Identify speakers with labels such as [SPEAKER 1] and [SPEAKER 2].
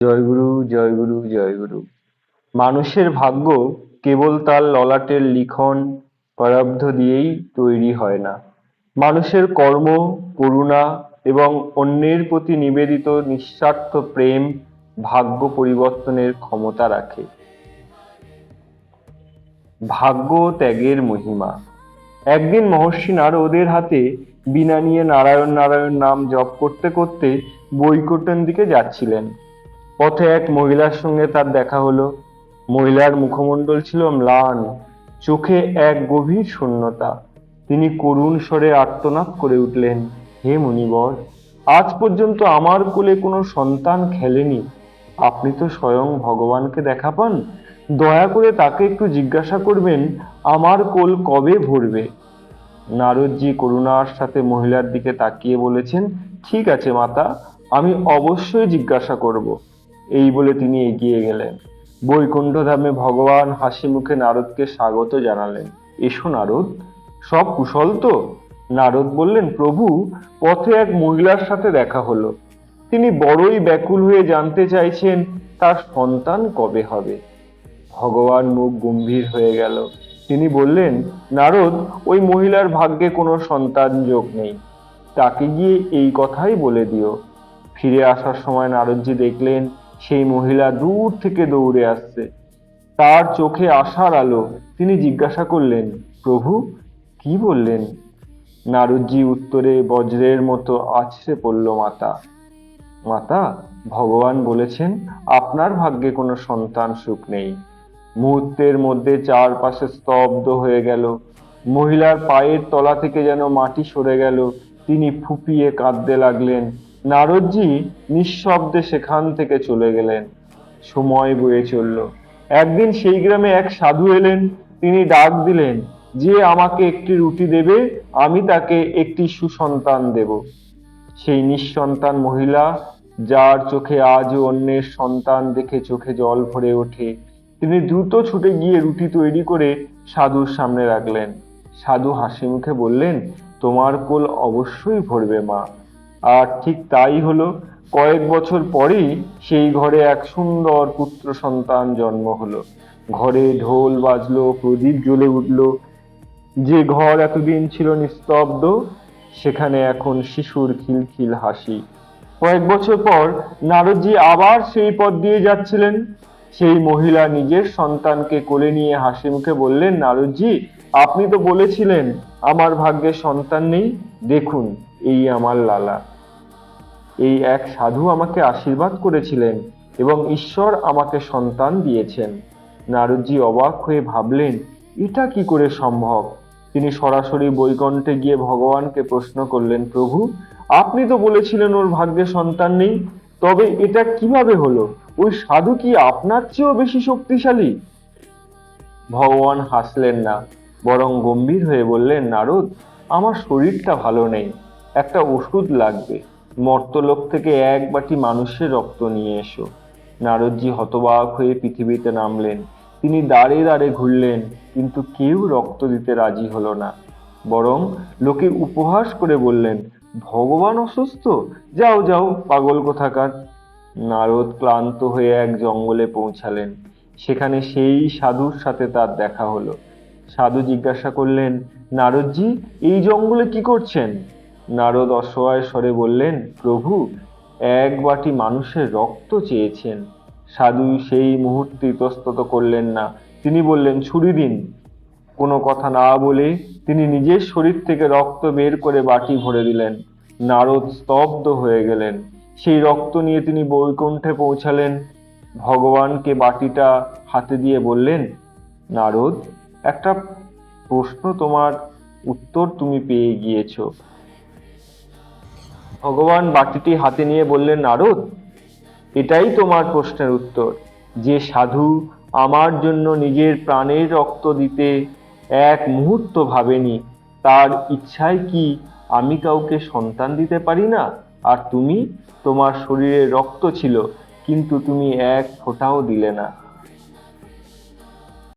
[SPEAKER 1] জয়গুরু, জয়গুরু, জয়গুরু। মানুষের ভাগ্য কেবল তার ললাটের লিখন প্রারব্ধ দিয়েই তৈরি হয় না। মানুষের কর্ম, করুণা এবং অন্যের প্রতি নিবেদিত নিঃস্বার্থ প্রেম ভাগ্য পরিবর্তনের ক্ষমতা রাখে। ভাগ্য ও ত্যাগের মহিমা। একদিন মহর্ষি নারদের হাতে বীণা নিয়ে নারায়ণ নারায়ণ নাম জপ করতে করতে বৈকুণ্ঠের দিকে যাচ্ছিলেন। পথে এক মহিলার সঙ্গে তার দেখা হলো। মহিলার মুখমণ্ডল ছিল ম্লান, চোখে এক গভীর শূন্যতা। তিনি করুণ স্বরে আর্তনাদ করে উঠলেন, হে মুনিবর, আজ পর্যন্ত আমার কোলে কোনো সন্তান খেলেনি। আপনি তো স্বয়ং ভগবানকে দেখা পান, দয়া করে তাকে একটু জিজ্ঞাসা করবেন আমার কোল কবে ভরবে। নারদজি করুণার সাথে মহিলার দিকে তাকিয়ে বলেছেন, ঠিক আছে মাতা, আমি অবশ্যই জিজ্ঞাসা করব। এই বলে তিনি এগিয়ে গেলেন। বৈকুণ্ঠ ধামে ভগবান হাসি মুখে নারদকে স্বাগত জানালেন। এসো নারদ, সব কুশল তো? নারদ বললেন, প্রভু, পথে এক মহিলার সাথে দেখা হলো। তিনি বড়ই ব্যাকুল হয়ে জানতে চাইছেন তার সন্তান কবে হবে। ভগবান মুখ গম্ভীর হয়ে গেল। তিনি বললেন, নারদ, ওই মহিলার ভাগ্যে কোনো সন্তান যোগ নেই, তাকে গিয়ে এই কথাই বলে দিও। ফিরে আসার সময় নারদজি দেখলেন সেই মহিলা দূর থেকে দৌড়ে আসছে, তার চোখে আশার আলো। তিনি জিজ্ঞাসা করলেন, প্রভু, কি বললেন? নারদজি উত্তরে বজ্রের মতো আছড়ে পড়ল, মাতা, মাতা, ভগবান বলেছেন আপনার ভাগ্যে কোনো সন্তান সুখ নেই। মুহূর্তের মধ্যে চারপাশে স্তব্ধ হয়ে গেল। মহিলার পায়ের তলা থেকে যেন মাটি সরে গেল। তিনি ফুঁপিয়ে কাঁদতে লাগলেন। নারদজি নিঃশব্দে সেখান থেকে চলে গেলেন। সময় বয়ে চলল। একদিন সেই গ্রামে এক সাধু এলেন। তিনি ডাক দিলেন, যে আমাকে একটি রুটি দেবে, আমি তাকে একটি সুসন্তান দেব। সেই নিঃসন্তান মহিলা, যার চোখে আজও অন্যের সন্তান দেখে চোখে জল ভরে ওঠে, তিনি দ্রুত ছুটে গিয়ে রুটি তৈরি করে সাধুর সামনে রাখলেন। সাধু হাসি মুখে বললেন, তোমার কোল অবশ্যই ভরবে মা। আর ঠিক তাই হলো। কয়েক বছর পরেই সেই ঘরে এক সুন্দর পুত্র সন্তান জন্ম হলো। ঘরে ঢোল বাজলো, প্রদীপ জ্বলে উঠলো। যে ঘর এতদিন ছিল নিস্তব্ধ, সেখানে এখন শিশুর খিলখিল হাসি। কয়েক বছর পর নারদজি আবার সেই পথ দিয়ে যাচ্ছিলেন। সেই মহিলা নিজের সন্তানকে কোলে নিয়ে হাসি মুখে বললেন, নারদজি, আপনি তো বলেছিলেন আমার ভাগ্যে সন্তান নেই, দেখুন এই আমার লালা। এই এক সাধু আমাকে আশীর্বাদ করেছিলেন এবং ঈশ্বর আমাকে সন্তান দিয়েছেন। নারদজি অবাক হয়ে ভাবলেন, এটা কি করে সম্ভব? তিনি সরাসরি বৈকুণ্ঠে গিয়ে ভগবানকে প্রশ্ন করলেন, প্রভু, আপনি তো বলেছিলেন ওর ভাগ্যে সন্তান নেই, তবে এটা কিভাবে হলো? ওই সাধু কি আপনার চেয়েও বেশি শক্তিশালী? ভগবান হাসলেন না, বরং গম্ভীর হয়ে বললেন, নারদ, আমার শরীরটা ভালো নেই, একটা ওষুধ লাগবে। মর্তলোক থেকে এক বাটি মানুষের রক্ত নিয়ে এসো। নারদজি হতবাক হয়ে পৃথিবীতে নামলেন। তিনি দাঁড়ে দাঁড়ে ঘুরলেন, কিন্তু কেউ রক্ত দিতে রাজি হলো না। বরং লোকে উপহাস করে বললেন, ভগবান অসুস্থ, যাও যাও পাগল কোথাকার। নারদ ক্লান্ত হয়ে এক জঙ্গলে পৌঁছালেন। সেখানে সেই সাধুর সাথে তার দেখা হলো। সাধু জিজ্ঞাসা করলেন, নারদজি, এই জঙ্গলে কি করছেন? নারদ অসহায় স্বরে বললেন, প্রভু, এক বাটি মানুষের রক্ত চেয়েছেন। সাধু সেই মুহূর্তে ইতস্তত করলেন না। তিনি বললেন, ছুরি দিন। কোনো কথা না বলে তিনি নিজের শরীর থেকে রক্ত বের করে বাটি ভরে দিলেন। নারদ স্তব্ধ হয়ে গেলেন। সেই রক্ত নিয়ে তিনি বৈকুণ্ঠে পৌঁছালেন। ভগবানকে বাটিটা হাতে দিয়ে বললেন, নারদ, একটা প্রশ্ন, তোমার উত্তর তুমি পেয়ে গিয়েছো। ভগবান বাটিটি হাতে নিয়ে বললেন, নারদ, এটাই তোমার প্রশ্নের উত্তর। যে সাধু আমার জন্য নিজের প্রাণের রক্ত দিতে এক মুহূর্ত ভাবেনি, তার ইচ্ছায় কি আমি কাউকে সন্তান দিতে পারি না? আর তুমি, তোমার শরীরে রক্ত ছিল, কিন্তু তুমি এক ফোঁটাও দিলে না।